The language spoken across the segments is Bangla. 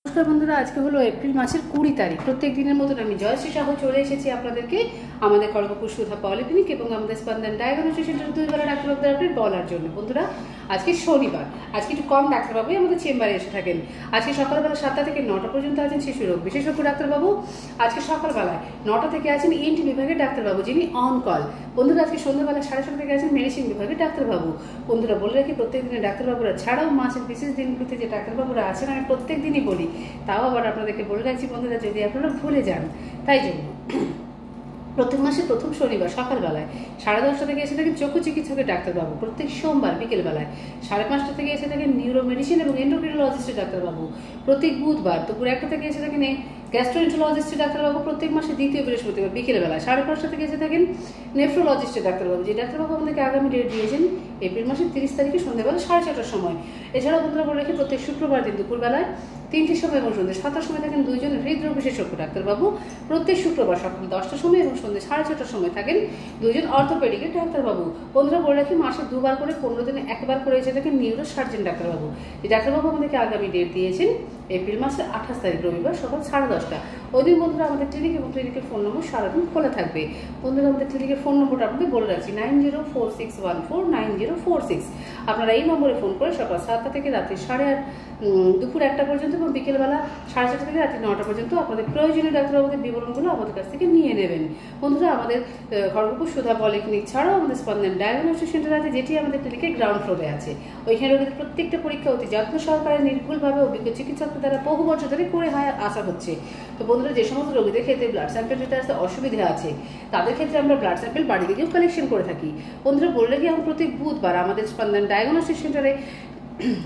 নমস্কার বন্ধুরা, আজকে হলো এপ্রিল মাসের 20 তারিখ। প্রত্যেক দিনের মতন আমি জয়শ্রী সাহু চলে এসেছি আপনাদেরকে আমাদের খড়গপুর সুধা পলিক্লিনিক এবং আমাদের স্পন্দন ডায়াগনস্টিক সেন্টার 2 বেলা ডাক্তারবাবুদের আপডেট বলার জন্য। বন্ধুরা, আজকে শনিবার, আজকে একটু কম ডাক্তারবাবুই আমাদের চেম্বারে এসে থাকেন। আজকে সকালবেলা 7টা থেকে 9টা পর্যন্ত আছেন শিশু রোগ বিশেষজ্ঞ ডাক্তারবাবু। আজকে সকালবেলায় 9টা থেকে আছেন ইএনটি বিভাগের ডাক্তারবাবু, যিনি অন কল। বন্ধুরা, আজকে সন্ধ্যাবেলা 6:30 থেকে আছেন মেডিসিন বিভাগের ডাক্তারবাবু। বন্ধুরা, বলে রাখি প্রত্যেক দিনের ডাক্তারবাবুরা ছাড়াও মাসের বিশেষ দিনগুলিতে যে ডাক্তারবাবুরা আছেন আমি প্রত্যেক দিনই বলি, তাও আবার আপনাদেরকে বলে রাখছি বন্ধুরা, যদি আপনারা ভুলে যান। তাই জন্য প্রত্যেক মাসের প্রথম শনিবার সকালবেলায় 10:30 থেকে এসে থাকেন চক্ষু চিকিৎসকের ডাক্তারবাবু। প্রত্যেক সোমবার বিকেলবেলায় 5:30 থেকে এসে থাকেন নিউরো মেডিসিন এবং এন্ডোক্রিনোলজিস্টের ডাক্তারবাবু। প্রত্যেক বুধবার দুপুর 1টা থেকে এসে থাকেন গ্যাস্ট্রোএন্টারোলজিস্টের ডাক্তারবাবু। প্রত্যেক মাসে দ্বিতীয় বৃহস্পতিবার বিকেলবেলায় 5:30 থেকে এসে থাকেন নেফ্রোলজিস্টের ডাক্তারবাবু, যে ডাক্তারবাবু আমাদেরকে আগামী ডেট দিয়েছেন এপ্রিল মাসের 30 তারিখে সন্ধ্যাবেলা 6:30টার সময়। এছাড়াও বন্ধুরা বলে রাখি প্রত্যেক শুক্রবার দিন দুপুরবেলায় 3টের সময় এবং সন্ধ্যে 7টার সময় থাকেন 2জন হৃদরোগ বিশেষজ্ঞ ডাক্তারবাবু। প্রত্যেক শুক্রবার সকাল 10টার সময় এবং সন্ধ্যে 6:30টার সময় থাকেন 2জন অর্থোপেডিকের ডাক্তারবাবু। বন্ধুরা বলে রাখি মাসে 2বার করে 15 দিনে একবার করে এসে থাকেন নিউরো সার্জন ডাক্তারবাবু। এই ডাক্তারবাবু আমাদেরকে আগামী ডেট দিয়েছেন এপ্রিল মাসের 28 তারিখ রবিবার সকাল 10:30টা। ওই দিন বন্ধুরা আমাদের ক্লিনিক এবং ক্লিনিকের ফোন নম্বর সারাদিন খোলা থাকবে। বন্ধুরা, আমাদের ক্লিনিকের ফোন নম্বরটা আপনাদের বলে রাখছি 9046149046। আপনারা এই নম্বরে ফোন করে সকাল 7টা থেকে রাত্রি 8:30 দুপুর 1টা পর্যন্ত এবং বিকেলবেলা 4:30 থেকে রাত্রি 9টা পর্যন্ত আপনাদের প্রয়োজনীয় ডাক্তারবাবুদের বিবরণগুলো আমাদের কাছ থেকে নিয়ে নেবেন। বন্ধুরা, আমাদের খড়গপুর সুধা পলিক্লিনিক ছাড়াও আমাদের স্পন্দন ডায়াগনস্টিক সেন্টার আছে, যেটি আমাদের ক্লিনিকের গ্রাউন্ড ফ্লোরে আছে। ওইখানে রোগীদের প্রত্যেকটা পরীক্ষা অতি যত্ন সহকারে নির্ভুলভাবে অভিজ্ঞ চিকিৎসকদের দ্বারা বহু বছর ধরে করে আসা হচ্ছে। তো বন্ধুরা, যে সমস্ত রোগীদের ক্ষেত্রে ব্লাড স্যাম্পেল যেটা আসতে অসুবিধা আছে তাদের ক্ষেত্রে আমরা ব্লাড স্যাম্পেল বাড়ি থেকেও কালেকশন করে থাকি। বন্ধুরা বলে রাখি এখন প্রতি বুধবার আমাদের স্পন্দন ডায়াগনস্টিক সেন্টারে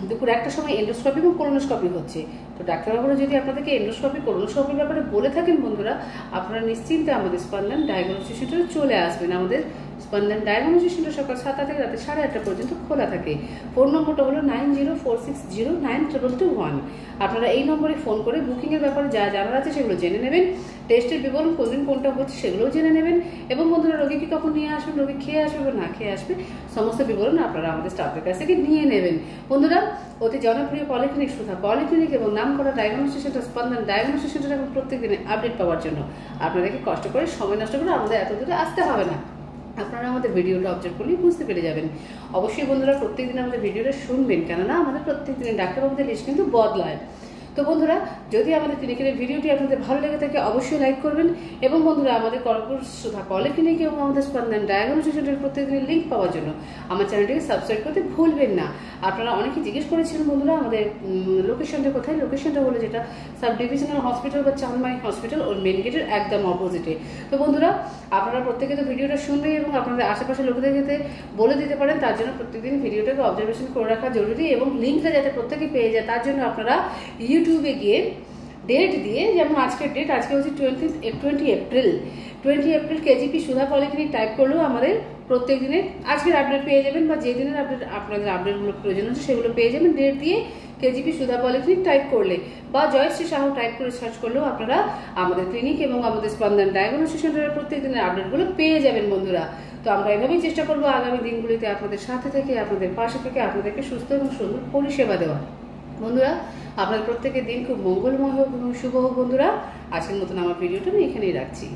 দুপুর 1টার সময় এন্ডোস্কোপি এবং কোলোনোস্কোপি হচ্ছে। তো ডাক্তারবাবুরা যদি আপনাদেরকে এন্ডোস্কোপি কোলোনোস্কোপির ব্যাপারে বলে থাকেন বন্ধুরা, আপনারা নিশ্চিন্তে আমাদের স্পন্দন ডায়াগনস্টিক সেন্টারে চলে আসবেন। আমাদের স্পন্দন ডায়াগনস্টিক সেন্টার সকাল 7টা থেকে রাতে 8:30 পর্যন্ত খোলা থাকে। ফোন নম্বরটা হলো 9046092221। আপনারা এই নম্বরে ফোন করে বুকিংয়ের ব্যাপারে যা জানার আছে সেগুলো জেনে নেবেন। টেস্টের বিবরণ কোনদিন কোনটা হচ্ছে সেগুলোও জেনে নেবেন। এবং বন্ধুরা, রোগীকে কখন নিয়ে আসবেন, রোগী খেয়ে আসবে বা না খেয়ে আসবে, সমস্ত বিবরণ আপনারা আমাদের স্টাফের কাছ থেকে নিয়ে নেবেন। বন্ধুরা, অতি জনপ্রিয় পলিক্লিনিক সুধা পলিক্লিনিক এবং নাম করা ডায়াগনস্টিক সেন্টার স্পন্দন ডায়াগনস্টিক সেন্টার এখন প্রত্যেক দিনে আপডেট পাওয়ার জন্য আপনাদেরকে কষ্ট করে সময় নষ্ট করে আমাদের এত দূরে আসতে হবে না। আপনারা আমাদের ভিডিওটা অবজার্ভ করলেই বুঝতে পেরে যাবেন। অবশ্যই বন্ধুরা প্রত্যেকদিন আমাদের ভিডিওটা শুনবেন, কেননা আমাদের প্রত্যেক দিনের ডাক্তারবাবুদের লিস্ট কিন্তু বদলায়। তো বন্ধুরা, যদি আমাদের ক্লিনিকের ভিডিওটি আপনাদের ভালো লেগে থাকে অবশ্যই লাইক করবেন। এবং বন্ধুরা, আমাদের খড়গপুর সুধা পলিক্লিনিক এবং আমাদের স্পন্দন ডায়াগনস্টিক সেন্টারের প্রত্যেকদিনের লিঙ্ক পাওয়ার জন্য আমার চ্যানেলটিকে সাবস্ক্রাইব করতে ভুলবেন না। আপনারা অনেকে জিজ্ঞেস করেছিলেন বন্ধুরা আমাদের লোকেশনটা কোথায়। লোকেশনটা হলো যেটা সাব ডিভিশনাল হসপিটাল বা চাঁদমাই হসপিটাল ওর মেন গেটের একদম অপোজিটে। তো বন্ধুরা, আপনারা প্রত্যেকে তো ভিডিওটা শুনবেন এবং আপনাদের আশেপাশে লোকেদের যাতে বলে দিতে পারেন, তার জন্য প্রত্যেকদিন ভিডিওটাকে অবজারভেশন করে রাখা জরুরি। এবং লিঙ্কটা যাতে প্রত্যেকে পেয়ে যায় তার জন্য আপনারা ইউটিউবে গিয়ে ডেট দিয়ে, যেমন আজকের ডেট, আজকে হচ্ছে 20 এপ্রিল কেজিপি সুধা পলিক্লিনিক টাইপ করলেও আমাদের প্রত্যেক দিনে আজকের আপডেট পেয়ে যাবেন, বা যে দিনের আপডেট আপনাদের আপডেটগুলো প্রয়োজন হচ্ছে সেগুলো পেয়ে যাবেন। ডেট দিয়ে কেজিপি সুধা পলিক্লিনিক টাইপ করলে বা জয়শ্রী সাহু টাইপ করে সার্চ করলেও আপনারা আমাদের ক্লিনিক এবং আমাদের স্পন্দন ডায়াগনস্টিক সেন্টারের প্রত্যেক দিনের আপডেটগুলো পেয়ে যাবেন বন্ধুরা। তো আমরা এভাবেই চেষ্টা করবো আগামী দিনগুলিতে আপনাদের সাথে থেকে, আপনাদের পাশে থেকে আপনাদেরকে সুস্থ এবং সুন্দর পরিষেবা দেওয়ার। বন্ধুরা, আপনাদের প্রত্যেকের দিন খুব মঙ্গলময় হোক এবং শুভ হোক। বন্ধুরা, আজকের মতন আমার ভিডিওটা আমি এখানেই রাখছি।